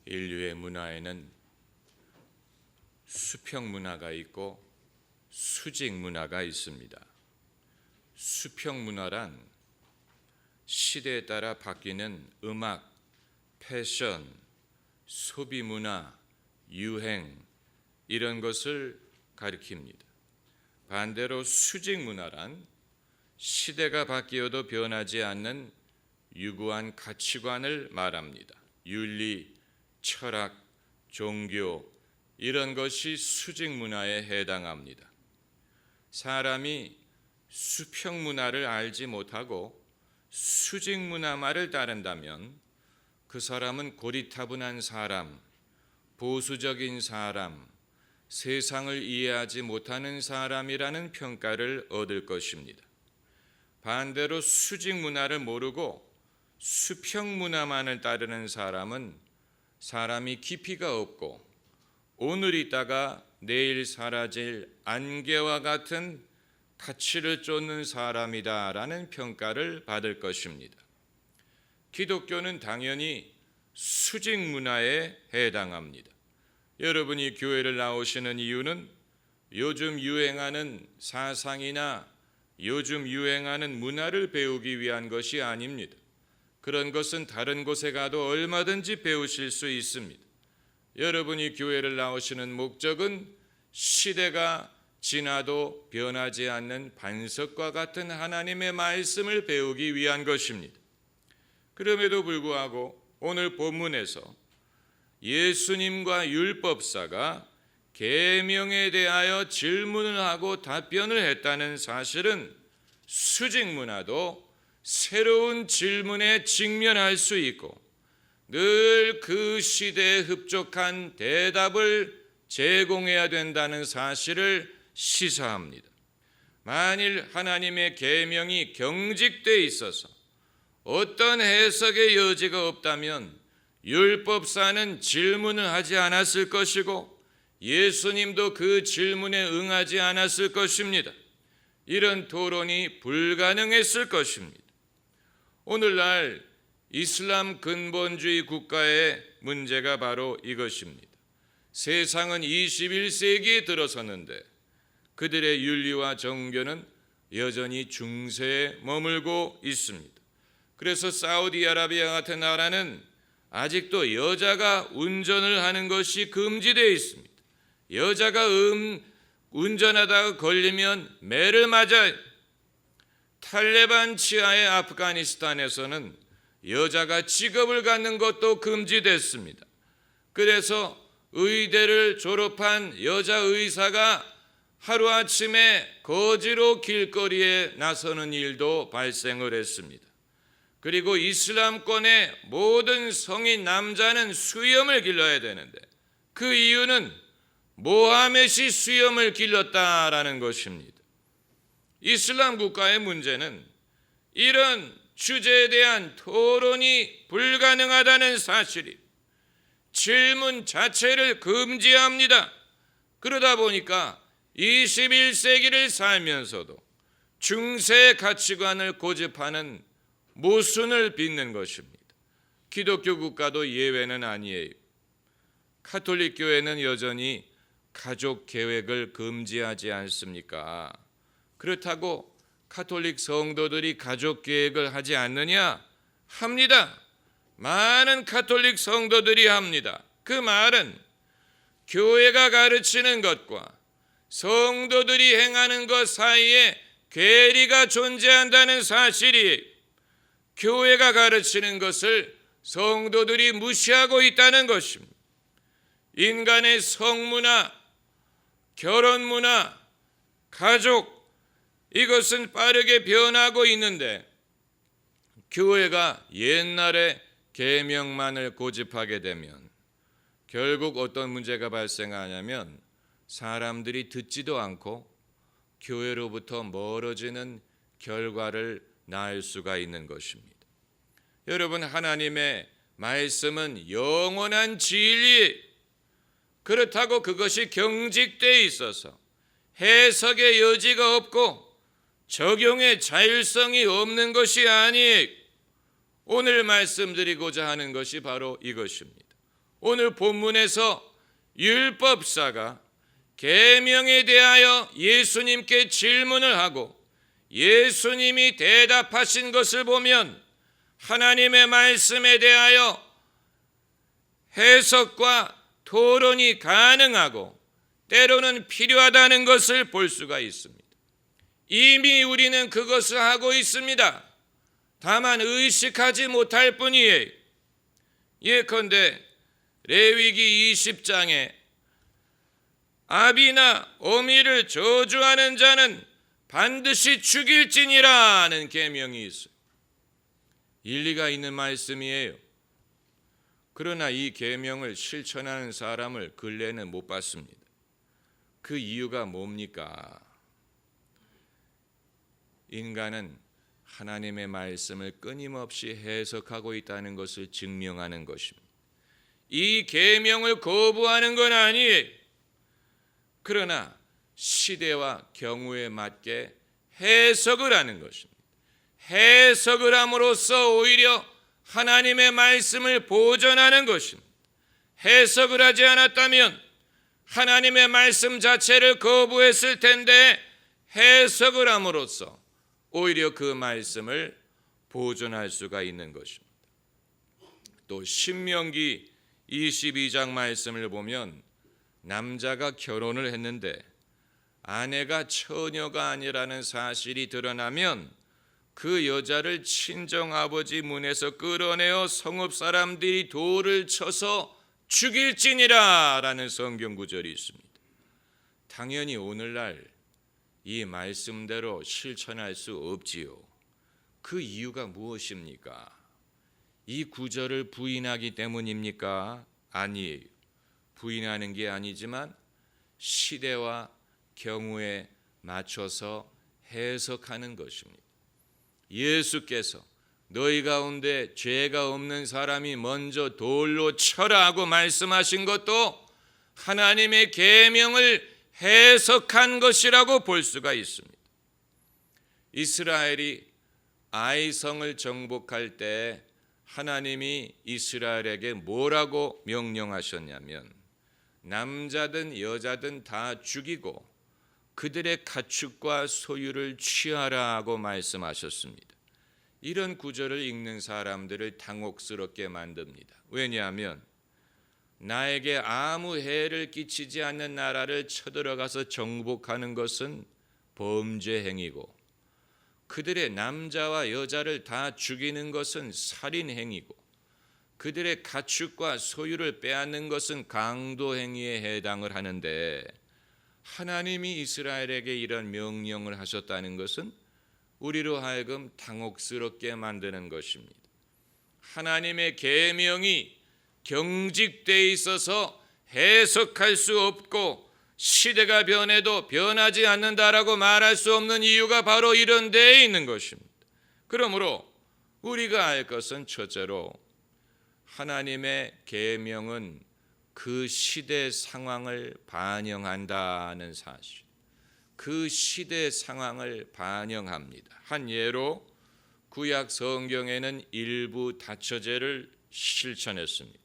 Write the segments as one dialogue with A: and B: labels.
A: 인류의 문화에는 수평 문화가 있고 수직 문화가 있습니다. 수평 문화란 시대에 따라 바뀌는 음악, 패션, 소비 문화, 유행 이런 것을 가리킵니다. 반대로 수직 문화란 시대가 바뀌어도 변하지 않는 유구한 가치관을 말합니다. 윤리, 철학, 종교 이런 것이 수직 문화에 해당합니다. 사람이 수평 문화를 알지 못하고 수직 문화만을 따른다면 그 사람은 고리타분한 사람, 보수적인 사람, 세상을 이해하지 못하는 사람이라는 평가를 얻을 것입니다. 반대로 수직 문화를 모르고 수평 문화만을 따르는 사람은 사람이 깊이가 없고 오늘 있다가 내일 사라질 안개와 같은 가치를 쫓는 사람이다라는 평가를 받을 것입니다. 기독교는 당연히 수직 문화에 해당합니다. 여러분이 교회를 나오시는 이유는 요즘 유행하는 사상이나 요즘 유행하는 문화를 배우기 위한 것이 아닙니다. 그런 것은 다른 곳에 가도 얼마든지 배우실 수 있습니다. 여러분이 교회를 나오시는 목적은 시대가 지나도 변하지 않는 반석과 같은 하나님의 말씀을 배우기 위한 것입니다. 그럼에도 불구하고 오늘 본문에서 예수님과 율법사가 계명에 대하여 질문을 하고 답변을 했다는 사실은 수직 문화도 새로운 질문에 직면할 수 있고 늘 그 시대에 흡족한 대답을 제공해야 된다는 사실을 시사합니다. 만일 하나님의 계명이 경직돼 있어서 어떤 해석의 여지가 없다면 율법사는 질문을 하지 않았을 것이고 예수님도 그 질문에 응하지 않았을 것입니다. 이런 토론이 불가능했을 것입니다. 오늘날 이슬람 근본주의 국가의 문제가 바로 이것입니다. 세상은 21세기에 들어섰는데 그들의 윤리와 정교는 여전히 중세에 머물고 있습니다. 그래서 사우디아라비아 같은 나라는 아직도 여자가 운전을 하는 것이 금지되어 있습니다. 여자가 운전하다가 걸리면 매를 맞아요. 탈레반 치하의 아프가니스탄에서는 여자가 직업을 갖는 것도 금지됐습니다. 그래서 의대를 졸업한 여자 의사가 하루아침에 거지로 길거리에 나서는 일도 발생을 했습니다. 그리고 이슬람권의 모든 성인 남자는 수염을 길러야 되는데 그 이유는 모하멧이 수염을 길렀다라는 것입니다. 이슬람 국가의 문제는 이런 주제에 대한 토론이 불가능하다는 사실이 질문 자체를 금지합니다. 그러다 보니까 21세기를 살면서도 중세 가치관을 고집하는 모순을 빚는 것입니다. 기독교 국가도 예외는 아니에요. 가톨릭 교회는 여전히 가족 계획을 금지하지 않습니까? 그렇다고 가톨릭 성도들이 가족 계획을 하지 않느냐? 합니다. 많은 가톨릭 성도들이 합니다. 그 말은 교회가 가르치는 것과 성도들이 행하는 것 사이에 괴리가 존재한다는 사실이 교회가 가르치는 것을 성도들이 무시하고 있다는 것입니다. 인간의 성문화, 결혼문화, 가족 이것은 빠르게 변하고 있는데 교회가 옛날에 계명만을 고집하게 되면 결국 어떤 문제가 발생하냐면 사람들이 듣지도 않고 교회로부터 멀어지는 결과를 낳을 수가 있는 것입니다. 여러분, 하나님의 말씀은 영원한 진리, 그렇다고 그것이 경직되어 있어서 해석의 여지가 없고 적용의 자율성이 없는 것이 아니에요. 오늘 말씀드리고자 하는 것이 바로 이것입니다. 오늘 본문에서 율법사가 계명에 대하여 예수님께 질문을 하고 예수님이 대답하신 것을 보면 하나님의 말씀에 대하여 해석과 토론이 가능하고 때로는 필요하다는 것을 볼 수가 있습니다. 이미 우리는 그것을 하고 있습니다. 다만 의식하지 못할 뿐이에요. 예컨대 레위기 20장에 아비나 어미를 저주하는 자는 반드시 죽일지니라는 계명이 있어요. 일리가 있는 말씀이에요. 그러나 이 계명을 실천하는 사람을 근래는 못 봤습니다. 그 이유가 뭡니까? 인간은 하나님의 말씀을 끊임없이 해석하고 있다는 것을 증명하는 것입니다. 이 계명을 거부하는 건 아니에요. 그러나 시대와 경우에 맞게 해석을 하는 것입니다. 해석을 함으로써 오히려 하나님의 말씀을 보존하는 것입니다. 해석을 하지 않았다면 하나님의 말씀 자체를 거부했을 텐데 해석을 함으로써 오히려 그 말씀을 보존할 수가 있는 것입니다. 또 신명기 22장 말씀을 보면 남자가 결혼을 했는데 아내가 처녀가 아니라는 사실이 드러나면 그 여자를 친정아버지 문에서 끌어내어 성읍 사람들이 돌을 쳐서 죽일지니라 라는 성경 구절이 있습니다. 당연히 오늘날 이 말씀대로 실천할 수 없지요. 그 이유가 무엇입니까? 이 구절을 부인하기 때문입니까? 아니에요. 부인하는 게 아니지만 시대와 경우에 맞춰서 해석하는 것입니다. 예수께서 너희 가운데 죄가 없는 사람이 먼저 돌로 쳐라 하고 말씀하신 것도 하나님의 계명을 해석한 것이라고 볼 수가 있습니다. 이스라엘이 아이성을 정복할 때 하나님이 이스라엘에게 뭐라고 명령하셨냐면 남자든 여자든 다 죽이고 그들의 가축과 소유를 취하라 하고 말씀하셨습니다. 이런 구절을 읽는 사람들을 당혹스럽게 만듭니다. 왜냐하면 나에게 아무 해를 끼치지 않는 나라를 쳐들어가서 정복하는 것은 범죄 행위고 그들의 남자와 여자를 다 죽이는 것은 살인 행위고 그들의 가축과 소유를 빼앗는 것은 강도 행위에 해당을 하는데 하나님이 이스라엘에게 이런 명령을 하셨다는 것은 우리로 하여금 당혹스럽게 만드는 것입니다. 하나님의 계명이 경직돼 있어서 해석할 수 없고 시대가 변해도 변하지 않는다라고 말할 수 없는 이유가 바로 이런 데에 있는 것입니다. 그러므로 우리가 알 것은 첫째로 하나님의 계명은 그 시대 상황을 반영한다는 사실. 그 시대 상황을 반영합니다. 한 예로 구약 성경에는 일부 다처제를 실천했습니다.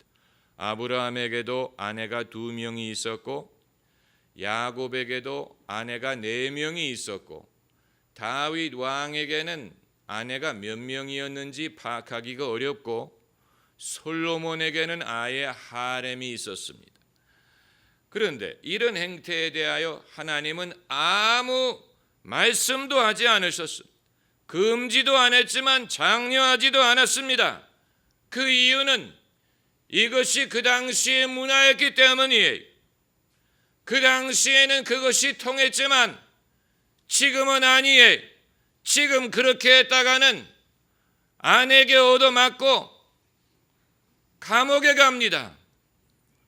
A: 아브라함에게도 아내가 2명이 있었고 야곱에게도 아내가 4명이 있었고 다윗 왕에게는 아내가 몇 명이었는지 파악하기가 어렵고 솔로몬에게는 아예 하렘이 있었습니다. 그런데 이런 행태에 대하여 하나님은 아무 말씀도 하지 않으셨습니다. 금지도 안 했지만 장려하지도 않았습니다. 그 이유는 이것이 그 당시의 문화였기 때문이에요. 그 당시에는 그것이 통했지만 지금은 아니에요. 지금 그렇게 했다가는 아내에게 얻어맞고 감옥에 갑니다.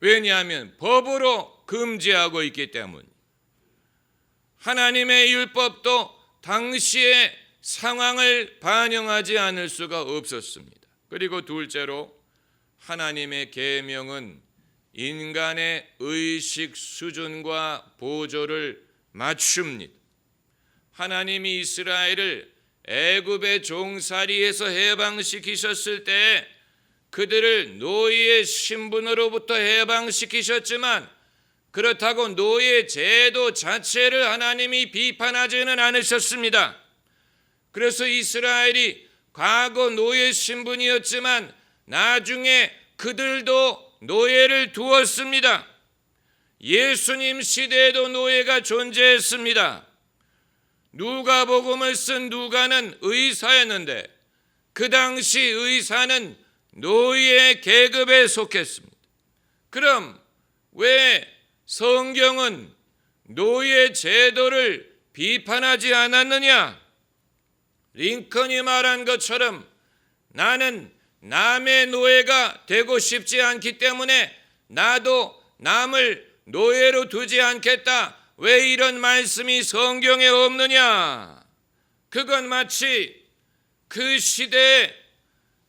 A: 왜냐하면 법으로 금지하고 있기 때문. 하나님의 율법도 당시의 상황을 반영하지 않을 수가 없었습니다. 그리고 둘째로 하나님의 계명은 인간의 의식 수준과 보조를 맞춥니다. 하나님이 이스라엘을 애굽의 종살이에서 해방시키셨을 때 그들을 노예의 신분으로부터 해방시키셨지만 그렇다고 노예 제도 자체를 하나님이 비판하지는 않으셨습니다. 그래서 이스라엘이 과거 노예 신분이었지만 나중에 그들도 노예를 두었습니다. 예수님 시대에도 노예가 존재했습니다. 누가복음을 쓴 누가는 의사였는데 그 당시 의사는 노예 계급에 속했습니다. 그럼 왜 성경은 노예 제도를 비판하지 않았느냐? 링컨이 말한 것처럼 나는 남의 노예가 되고 싶지 않기 때문에 나도 남을 노예로 두지 않겠다. 왜 이런 말씀이 성경에 없느냐? 그건 마치 그 시대에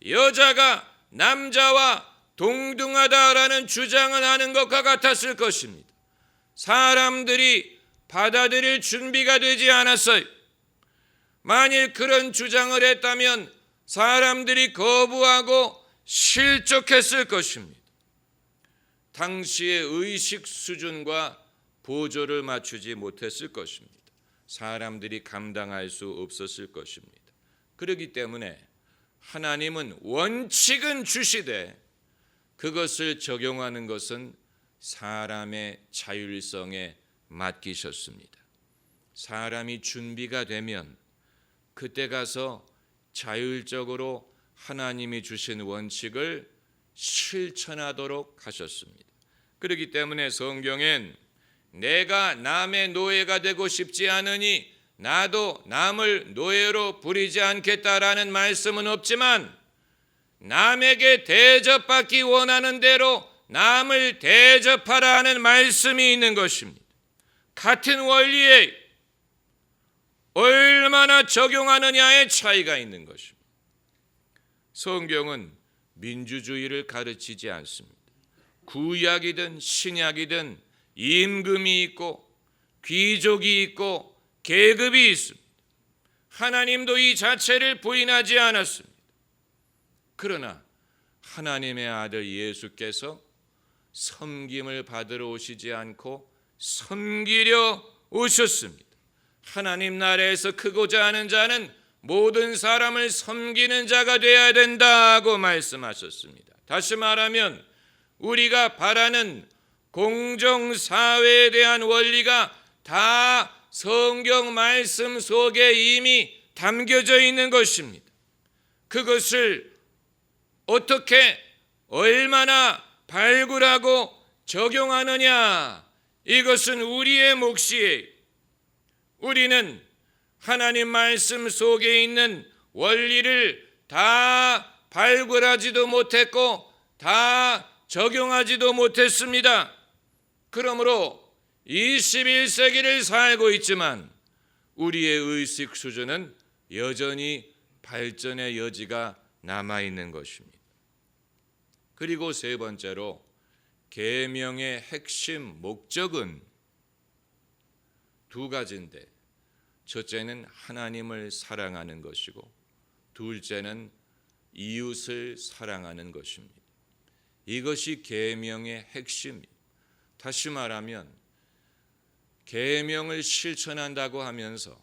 A: 여자가 남자와 동등하다라는 주장을 하는 것과 같았을 것입니다. 사람들이 받아들일 준비가 되지 않았어요. 만일 그런 주장을 했다면 사람들이 거부하고 실족했을 것입니다. 당시의 의식 수준과 보조를 맞추지 못했을 것입니다. 사람들이 감당할 수 없었을 것입니다. 그렇기 때문에 하나님은 원칙은 주시되 그것을 적용하는 것은 사람의 자율성에 맡기셨습니다. 사람이 준비가 되면 그때 가서 자율적으로 하나님이 주신 원칙을 실천하도록 하셨습니다. 그렇기 때문에 성경엔 내가 남의 노예가 되고 싶지 않으니 나도 남을 노예로 부리지 않겠다라는 말씀은 없지만 남에게 대접받기 원하는 대로 남을 대접하라는 말씀이 있는 것입니다. 같은 원리에 얼마나 적용하느냐의 차이가 있는 것입니다. 성경은 민주주의를 가르치지 않습니다. 구약이든 신약이든 임금이 있고 귀족이 있고 계급이 있습니다. 하나님도 이 자체를 부인하지 않았습니다. 그러나 하나님의 아들 예수께서 섬김을 받으러 오시지 않고 섬기려 오셨습니다. 하나님 나라에서 크고자 하는 자는 모든 사람을 섬기는 자가 되어야 된다고 말씀하셨습니다. 다시 말하면 우리가 바라는 공정사회에 대한 원리가 다 성경 말씀 속에 이미 담겨져 있는 것입니다. 그것을 어떻게 얼마나 발굴하고 적용하느냐, 이것은 우리의 몫이에요. 우리는 하나님 말씀 속에 있는 원리를 다 발굴하지도 못했고 다 적용하지도 못했습니다. 그러므로 21세기를 살고 있지만 우리의 의식 수준은 여전히 발전의 여지가 남아있는 것입니다. 그리고 세 번째로 계명의 핵심 목적은 두 가지인데 첫째는 하나님을 사랑하는 것이고 둘째는 이웃을 사랑하는 것입니다. 이것이 계명의 핵심입니다. 다시 말하면 계명을 실천한다고 하면서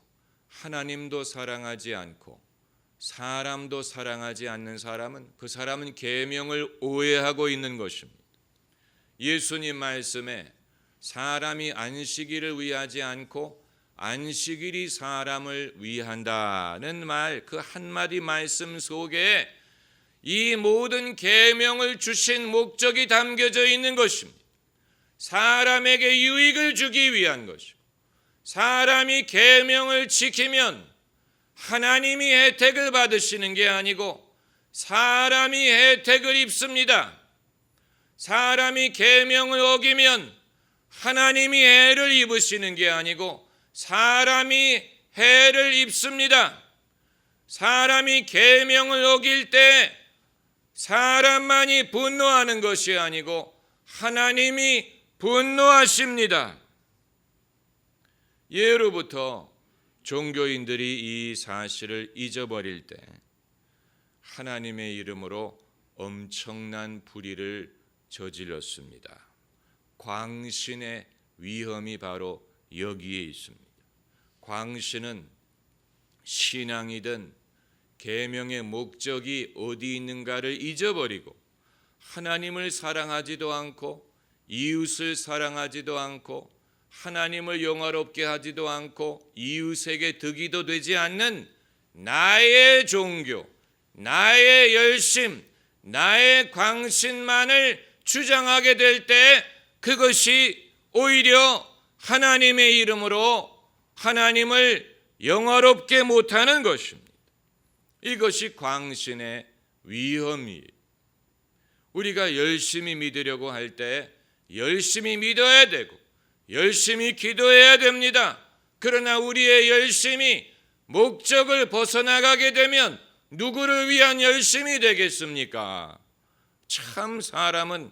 A: 하나님도 사랑하지 않고 사람도 사랑하지 않는 사람은 그 사람은 계명을 오해하고 있는 것입니다. 예수님 말씀에 사람이 안식일을 위하지 않고 안식일이 사람을 위한다는 말, 그 한마디 말씀 속에 이 모든 계명을 주신 목적이 담겨져 있는 것입니다. 사람에게 유익을 주기 위한 것이고 사람이 계명을 지키면 하나님이 혜택을 받으시는 게 아니고 사람이 혜택을 입습니다. 사람이 계명을 어기면 하나님이 해를 입으시는 게 아니고 사람이 해를 입습니다. 사람이 계명을 어길 때 사람만이 분노하는 것이 아니고 하나님이 분노하십니다. 예로부터 종교인들이 이 사실을 잊어버릴 때 하나님의 이름으로 엄청난 불의를 저질렀습니다. 광신의 위험이 바로 여기에 있습니다. 광신은 신앙이든 계명의 목적이 어디 있는가를 잊어버리고 하나님을 사랑하지도 않고 이웃을 사랑하지도 않고 하나님을 영화롭게 하지도 않고 이웃에게 득이도 되지 않는 나의 종교, 나의 열심, 나의 광신만을 주장하게 될 때 그것이 오히려 하나님의 이름으로 하나님을 영화롭게 못하는 것입니다. 이것이 광신의 위험이에요. 우리가 열심히 믿으려고 할 때 열심히 믿어야 되고 열심히 기도해야 됩니다. 그러나 우리의 열심이 목적을 벗어나가게 되면 누구를 위한 열심이 되겠습니까? 참 사람은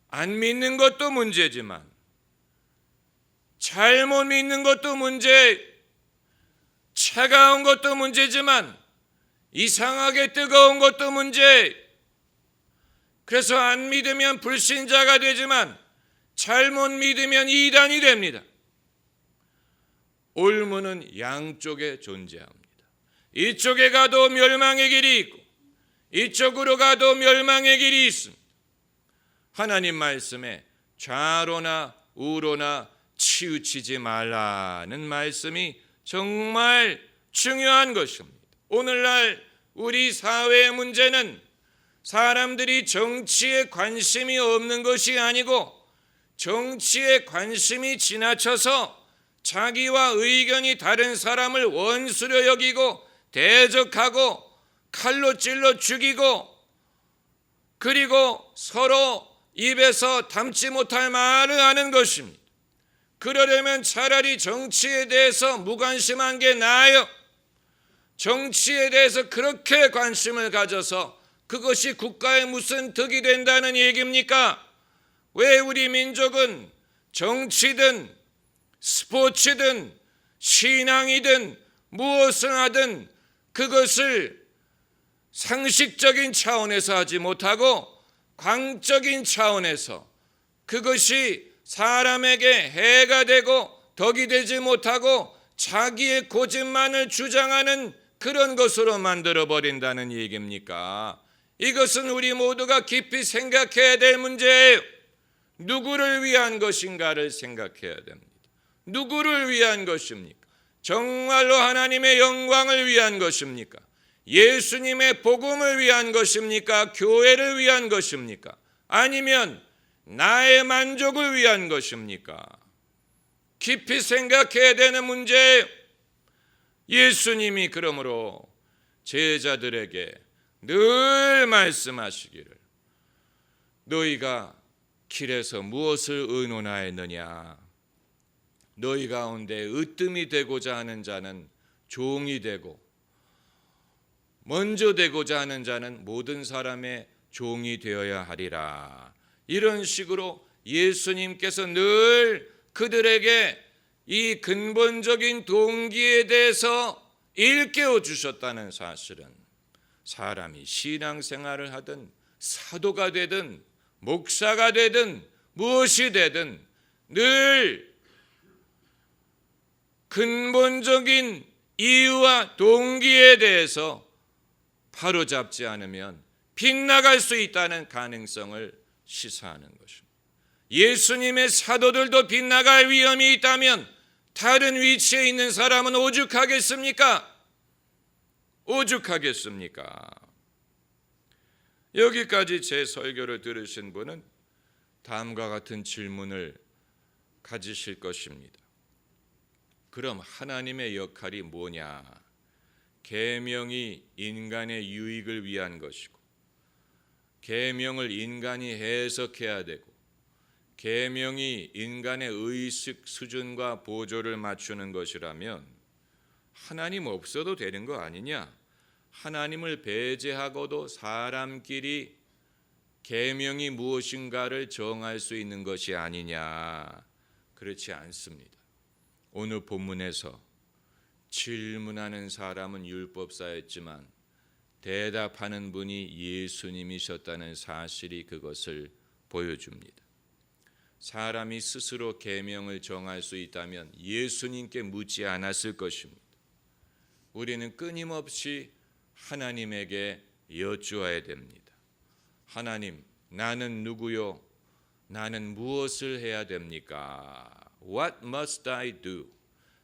A: 안 믿는 것도 문제지만 잘못 믿는 것도 문제, 차가운 것도 문제지만 이상하게 뜨거운 것도 문제. 그래서 안 믿으면 불신자가 되지만 잘못 믿으면 이단이 됩니다. 올무는 양쪽에 존재합니다. 이쪽에 가도 멸망의 길이 있고 이쪽으로 가도 멸망의 길이 있습니다. 하나님 말씀에 좌로나 우로나 치우치지 말라는 말씀이 정말 중요한 것입니다. 오늘날 우리 사회의 문제는 사람들이 정치에 관심이 없는 것이 아니고 정치에 관심이 지나쳐서 자기와 의견이 다른 사람을 원수로 여기고 대적하고 칼로 찔러 죽이고 그리고 서로 입에서 담지 못할 말을 하는 것입니다. 그러려면 차라리 정치에 대해서 무관심한 게 나아요. 정치에 대해서 그렇게 관심을 가져서 그것이 국가에 무슨 득이 된다는 얘기입니까? 왜 우리 민족은 정치든 스포츠든 신앙이든 무엇을 하든 그것을 상식적인 차원에서 하지 못하고 광적인 차원에서 그것이 사람에게 해가 되고 덕이 되지 못하고 자기의 고집만을 주장하는 그런 것으로 만들어버린다는 얘기입니까? 이것은 우리 모두가 깊이 생각해야 될 문제예요. 누구를 위한 것인가를 생각해야 됩니다. 누구를 위한 것입니까? 정말로 하나님의 영광을 위한 것입니까? 예수님의 복음을 위한 것입니까? 교회를 위한 것입니까? 아니면 나의 만족을 위한 것입니까? 깊이 생각해야 되는 문제예요. 예수님이 그러므로 제자들에게 늘 말씀하시기를 너희가 길에서 무엇을 의논하였느냐? 너희 가운데 으뜸이 되고자 하는 자는 종이 되고 먼저 되고자 하는 자는 모든 사람의 종이 되어야 하리라. 이런 식으로 예수님께서 늘 그들에게 이 근본적인 동기에 대해서 일깨워 주셨다는 사실은 사람이 신앙생활을 하든 사도가 되든 목사가 되든 무엇이 되든 늘 근본적인 이유와 동기에 대해서 바로잡지 않으면 빗나갈 수 있다는 가능성을 시사하는 것입니다. 예수님의 사도들도 빗나갈 위험이 있다면 다른 위치에 있는 사람은 오죽하겠습니까? 오죽하겠습니까? 여기까지 제 설교를 들으신 분은 다음과 같은 질문을 가지실 것입니다. 그럼 하나님의 역할이 뭐냐? 계명이 인간의 유익을 위한 것이고 계명을 인간이 해석해야 되고 계명이 인간의 의식 수준과 보조를 맞추는 것이라면 하나님 없어도 되는 거 아니냐? 하나님을 배제하고도 사람끼리 계명이 무엇인가를 정할 수 있는 것이 아니냐? 그렇지 않습니다. 오늘 본문에서 질문하는 사람은 율법사였지만 대답하는 분이 예수님이셨다는 사실이 그것을 보여줍니다. 사람이 스스로 계명을 정할 수 있다면 예수님께 묻지 않았을 것입니다. 우리는 끊임없이 하나님에게 여쭈어야 됩니다. 하나님, 나는 누구요? 나는 무엇을 해야 됩니까? What must I do?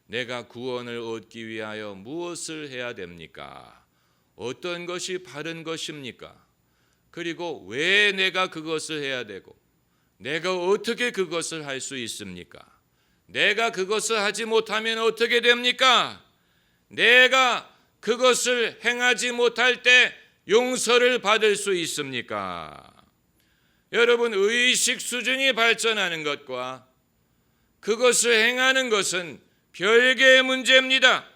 A: 내가 구원을 얻기 위하여 무엇을 해야 됩니까? 어떤 것이 바른 것입니까? 그리고 왜 내가 그것을 해야 되고 내가 어떻게 그것을 할 수 있습니까? 내가 그것을 하지 못하면 어떻게 됩니까? 내가 그것을 행하지 못할 때 용서를 받을 수 있습니까? 여러분, 의식 수준이 발전하는 것과 그것을 행하는 것은 별개의 문제입니다.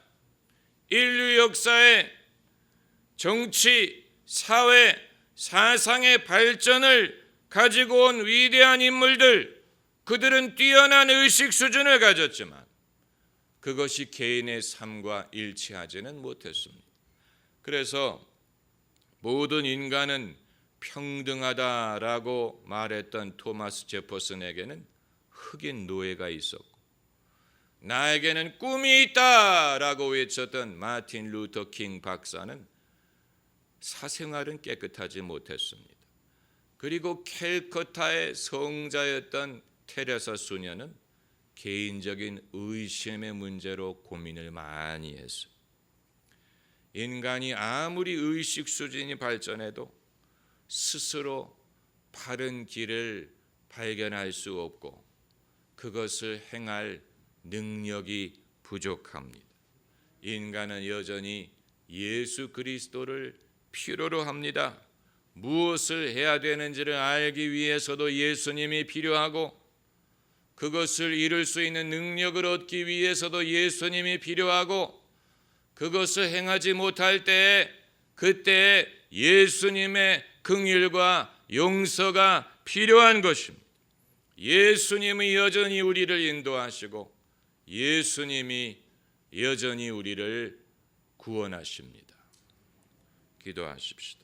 A: 인류 역사의 정치, 사회, 사상의 발전을 가지고 온 위대한 인물들, 그들은 뛰어난 의식 수준을 가졌지만 그것이 개인의 삶과 일치하지는 못했습니다. 그래서 모든 인간은 평등하다라고 말했던 토마스 제퍼슨에게는 흑인 노예가 있었고, 나에게는 꿈이 있다라고 외쳤던 마틴 루터 킹 박사는 사생활은 깨끗하지 못했습니다. 그리고 캘커타의 성자였던 테레사 수녀는 개인적인 의심의 문제로 고민을 많이 했어요. 인간이 아무리 의식 수준이 발전해도 스스로 바른 길을 발견할 수 없고 그것을 행할 능력이 부족합니다. 인간은 여전히 예수 그리스도를 필요로 합니다. 무엇을 해야 되는지를 알기 위해서도 예수님이 필요하고 그것을 이룰 수 있는 능력을 얻기 위해서도 예수님이 필요하고 그것을 행하지 못할 때 그때 예수님의 긍휼과 용서가 필요한 것입니다. 예수님이 여전히 우리를 인도하시고 예수님이 여전히 우리를 구원하십니다. 기도하십시다.